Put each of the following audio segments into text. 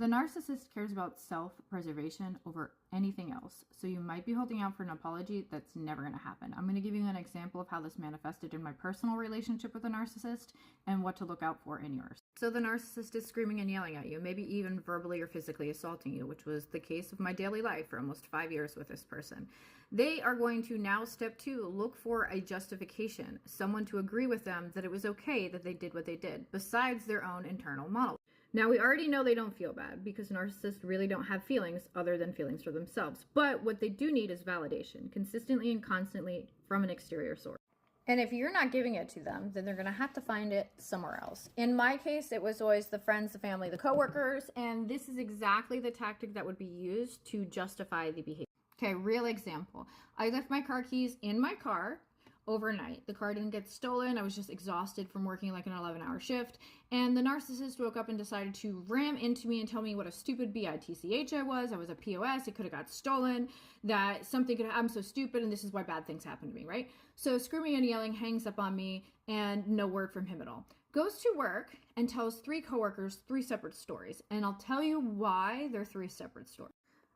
The narcissist cares about self-preservation over anything else, so you might be holding out for an apology that's never going to happen. I'm going to give you an example of how this manifested in my personal relationship with a narcissist and what to look out for in yours. So the narcissist is screaming and yelling at you, maybe even verbally or physically assaulting you, which was the case of my daily life for almost 5 years with this person. They are going to now, step 2, look for a justification, someone to agree with them that it was okay that they did what they did, besides their own internal monologue. Now, we already know they don't feel bad because narcissists really don't have feelings other than feelings for themselves. But what they do need is validation, consistently and constantly from an exterior source. And if you're not giving it to them, then they're going to have to find it somewhere else. In my case, it was always the friends, the family, the coworkers, and this is exactly the tactic that would be used to justify the behavior. Okay, real example. I left my car keys in my car overnight. The car didn't get stolen. I was just exhausted from working like an 11-hour shift. And the narcissist woke up and decided to ram into me and tell me what a stupid bitch I was. I was a POS. It could have got stolen. That something could have, I'm so stupid and this is why bad things happen to me, right? So screaming and yelling, hangs up on me, and no word from him at all. Goes to work and tells 3 coworkers 3 separate stories. And I'll tell you why they're 3 separate stories.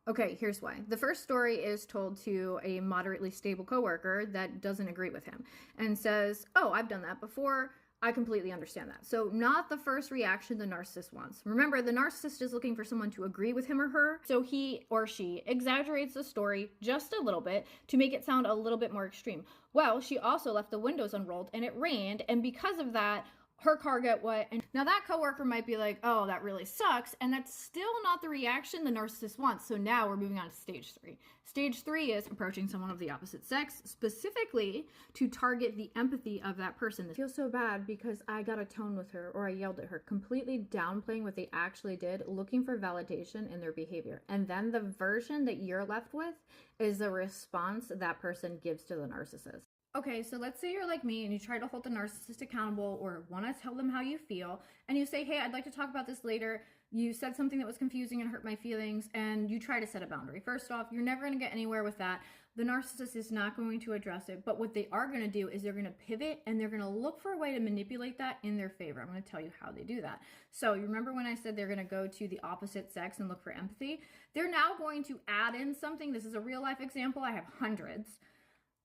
Okay, here's why. The first story is told to a moderately stable coworker that doesn't agree with him and says, oh, I've done that before. I completely understand that. So not the first reaction the narcissist wants. Remember, the narcissist is looking for someone to agree with him or her. So he or she exaggerates the story just a little bit to make it sound a little bit more extreme. Well, she also left the windows unrolled and it rained. And because of that, her car got wet. And now that coworker might be like, oh, that really sucks. And that's still not the reaction the narcissist wants. So now we're moving on to stage 3. Stage 3 is approaching someone of the opposite sex, specifically to target the empathy of that person. I feel so bad because I got a tone with her or I yelled at her, completely downplaying what they actually did, looking for validation in their behavior. And then the version that you're left with is the response that person gives to the narcissist. Okay, so let's say you're like me and you try to hold the narcissist accountable or want to tell them how you feel, and you say, hey, I'd like to talk about this later. You said something that was confusing and hurt my feelings, and you try to set a boundary. First off, you're never going to get anywhere with that. The narcissist is not going to address it, but what they are going to do is they're going to pivot and they're going to look for a way to manipulate that in their favor. I'm going to tell you how they do that. So you remember when I said they're going to go to the opposite sex and look for empathy? They're now going to add in something. This is a real life example. I have hundreds.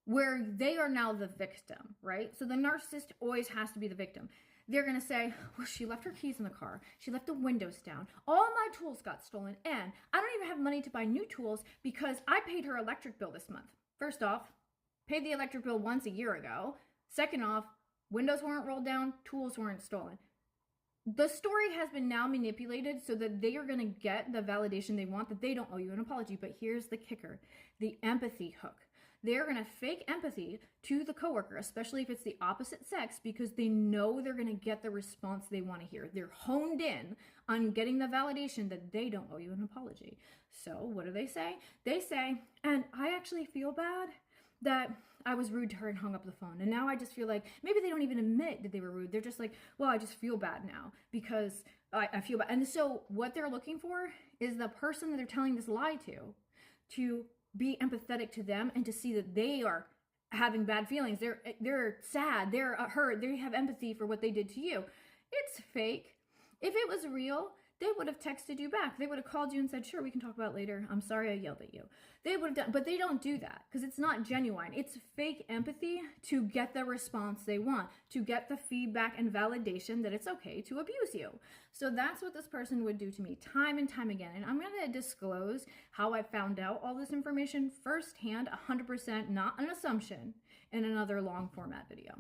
Where they are now the victim, right? So the narcissist always has to be the victim. They're going to say, well, she left her keys in the car. She left the windows down. All my tools got stolen. And I don't even have money to buy new tools because I paid her electric bill this month. First off, paid the electric bill once a year ago. Second off, windows weren't rolled down. Tools weren't stolen. The story has been now manipulated so that they are going to get the validation they want, that they don't owe you an apology. But here's the kicker, the empathy hook. They're going to fake empathy to the coworker, especially if it's the opposite sex, because they know they're going to get the response they want to hear. They're honed in on getting the validation that they don't owe you an apology. So what do they say? They say, and I actually feel bad that I was rude to her and hung up the phone. And now I just feel like, maybe they don't even admit that they were rude. They're just like, well, I just feel bad now because I feel bad. And so what they're looking for is the person that they're telling this lie to be empathetic to them and to see that they are having bad feelings. They're sad, they're hurt, they have empathy for what they did to you. It's fake. If it was real, they would have texted you back. They would have called you and said, sure, we can talk about it later. I'm sorry I yelled at you. They would have done, but they don't do that because it's not genuine. It's fake empathy to get the response they want, to get the feedback and validation that it's okay to abuse you. So that's what this person would do to me time and time again. And I'm going to disclose how I found out all this information firsthand, 100%, not an assumption, in another long format video.